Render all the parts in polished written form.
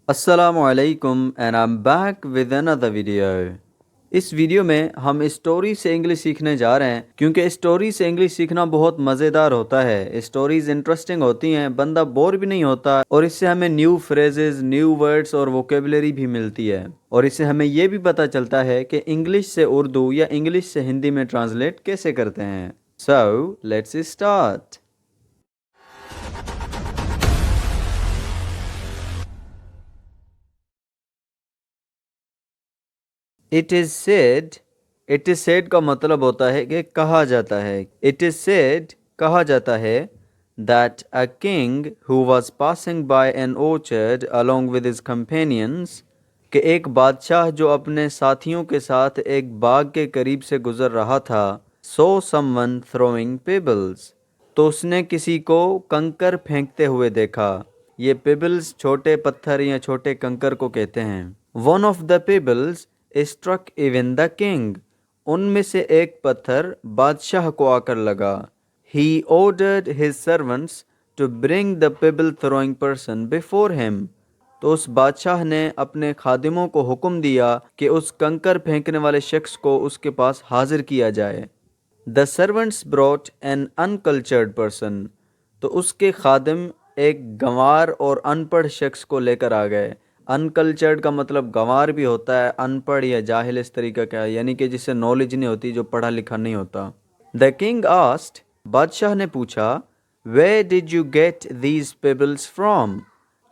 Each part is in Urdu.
السلام علیکم and I'm back with another video. اس ویڈیو میں ہم اسٹوری سے انگلش سیکھنے جا رہے ہیں کیونکہ اسٹوری سے انگلش سیکھنا بہت مزیدار ہوتا ہے. اسٹوریز انٹرسٹنگ ہوتی ہیں, بندہ بور بھی نہیں ہوتا اور اس سے ہمیں نیو فریزز, نیو ورڈز اور ووکیبلری بھی ملتی ہے. اور اس سے ہمیں یہ بھی پتہ چلتا ہے کہ انگلش سے اردو یا انگلش سے ہندی میں ٹرانسلیٹ کیسے کرتے ہیں. So, let's start. It is said کا مطلب ہوتا ہے کہ کہا جاتا ہے. It is said کہا جاتا ہے that a king who was passing by an orchard along with his companions کہ ایک بادشاہ جو اپنے ساتھیوں کے ساتھ ایک باغ کے قریب سے گزر رہا تھا saw someone throwing pebbles تو اس نے کسی کو کنکر پھینکتے ہوئے دیکھا. یہ پیبلز چھوٹے پتھر یا چھوٹے کنکر کو کہتے ہیں. One of the pebbles struck even the king ان میں سے ایک پتھر بادشاہ کو آ کر لگا. He ordered his servants to bring the pebble throwing person before him تو اس بادشاہ نے اپنے خادموں کو حکم دیا کہ اس کنکر پھینکنے والے شخص کو اس کے پاس حاضر کیا جائے. The servants brought an uncultured person تو اس کے خادم ایک گنوار اور ان پڑھ شخص کو لے کر آ گئے. انکلچرڈ کا مطلب گنوار بھی ہوتا ہے, ان پڑھ یا جاہل اس طریقہ کا, یعنی کہ جس سے نالج نہیں ہوتی, جو پڑھا لکھا نہیں ہوتا. The king asked بادشاہ نے پوچھا Where did you get these pebbles from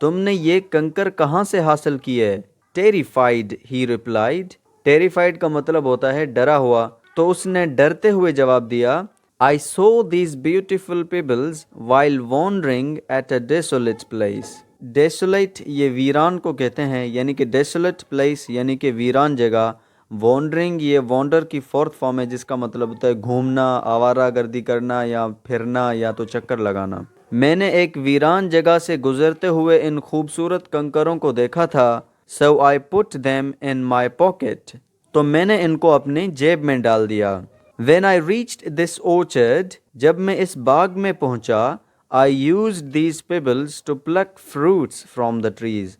تم نے یہ کنکر کہاں سے حاصل کیے. Terrified he replied Terrified کا مطلب ہوتا ہے ڈرا ہوا, تو اس نے ڈرتے ہوئے جواب دیا I saw these beautiful pebbles while wandering at a desolate place ڈیسولیٹ یہ ویران کو کہتے ہیں, یعنی کہ ڈیسولیٹ پلیس یعنی کہ ویران جگہ. وانڈرنگ یہ وانڈر کی فورتھ فارم ہے جس کا مطلب ہوتا ہے گھومنا, آوارہ گردی کرنا یا پھرنا یا تو چکر لگانا. میں نے ایک ویران جگہ سے گزرتے ہوئے ان خوبصورت کنکروں کو دیکھا تھا. So I put them in my pocket تو میں نے ان کو اپنی جیب میں ڈال دیا. When I reached this orchard جب میں اس باغ میں پہنچا I used these pebbles to pluck fruits from the trees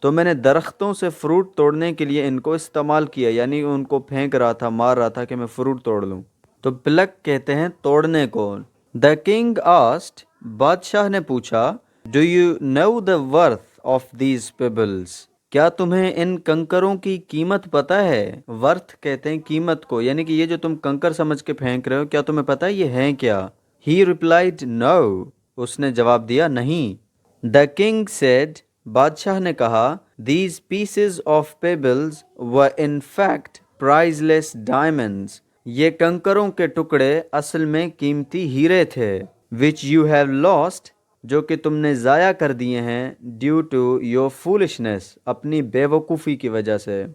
تو میں نے درختوں سے فروٹ توڑنے کے لیے ان کو استعمال کیا, یعنی ان کو پھینک رہا تھا, مار رہا تھا کہ میں فروٹ توڑ لوں. تو پلک کہتے ہیں توڑنے کو. The king asked بادشاہ نے پوچھا Do you know the worth of these pebbles کیا تمہیں ان کنکروں کی قیمت پتہ ہے. ورتھ کہتے ہیں قیمت کو, یعنی کہ یہ جو تم کنکر سمجھ کے پھینک رہے ہو کیا تمہیں پتہ یہ ہیں کیا. He replied No اس نے جواب دیا نہیں. The king said بادشاہ نے کہا These pieces of pebbles were in fact priceless diamonds یہ کنکروں کے ٹکڑے اصل میں قیمتی ہیرے تھے. Which you have lost جو کہ تم نے ضائع کر دیے ہیں due to your foolishness اپنی بے وقوفی کی وجہ سے.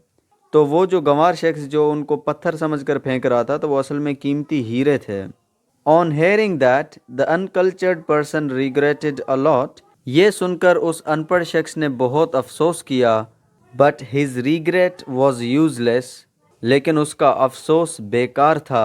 تو وہ جو گنوار شخص جو ان کو پتھر سمجھ کر پھینک رہا تھا تو وہ اصل میں قیمتی ہیرے تھے. On hearing that, the uncultured person regretted a lot. یہ سن کر اس ان پڑھ شخص نے بہت افسوس کیا. But his regret was useless. لیکن اس کا افسوس بیکار تھا.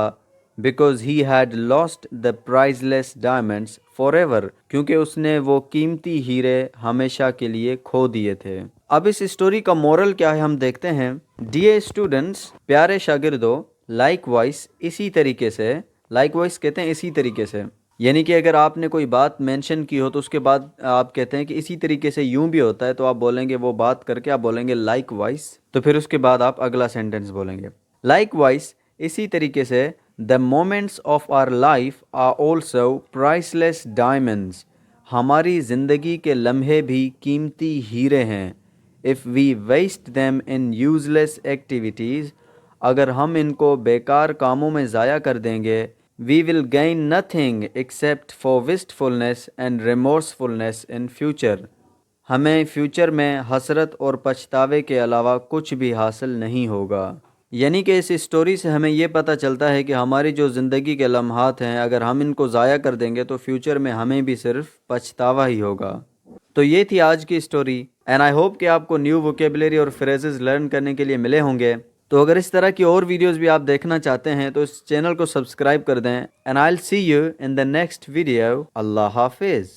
Because he had lost the priceless diamonds forever. کیونکہ اس نے وہ قیمتی ہیرے ہمیشہ کے لیے کھو دیے تھے. اب اس اسٹوری کا مورل کیا ہے ہم دیکھتے ہیں. Dear students پیارے شاگردو, likewise اسی طریقے سے لائک وائز کہتے ہیں اسی طریقے سے, یعنی کہ اگر آپ نے کوئی بات مینشن کی ہو تو اس کے بعد آپ کہتے ہیں کہ اسی طریقے سے یوں بھی ہوتا ہے, تو آپ بولیں گے وہ بات کر کے آپ بولیں گے لائک وائز, تو پھر اس کے بعد آپ اگلا سینٹنس بولیں گے. لائک وائز اسی طریقے سے the moments of our life are also priceless diamonds ہماری زندگی کے لمحے بھی قیمتی ہیرے ہیں. if we waste them in useless activities اگر ہم ان کو بیکار کاموں میں ضائع کر دیں گے we will gain nothing except for wastefulness and remorsefulness in future ہمیں فیوچر میں حسرت اور پچھتاوے کے علاوہ کچھ بھی حاصل نہیں ہوگا. یعنی کہ اس اسٹوری سے ہمیں یہ پتہ چلتا ہے کہ ہماری جو زندگی کے لمحات ہیں اگر ہم ان کو ضائع کر دیں گے تو فیوچر میں ہمیں بھی صرف پچھتاوا ہی ہوگا. تو یہ تھی آج کی اسٹوری اینڈ آئی ہوپ کہ آپ کو نیو ووکیبلری اور فریزز لرن کرنے کے لیے ملے ہوں گے. تو اگر اس طرح کی اور ویڈیوز بھی آپ دیکھنا چاہتے ہیں تو اس چینل کو سبسکرائب کر دیں. And I will see you in the next video. اللہ حافظ.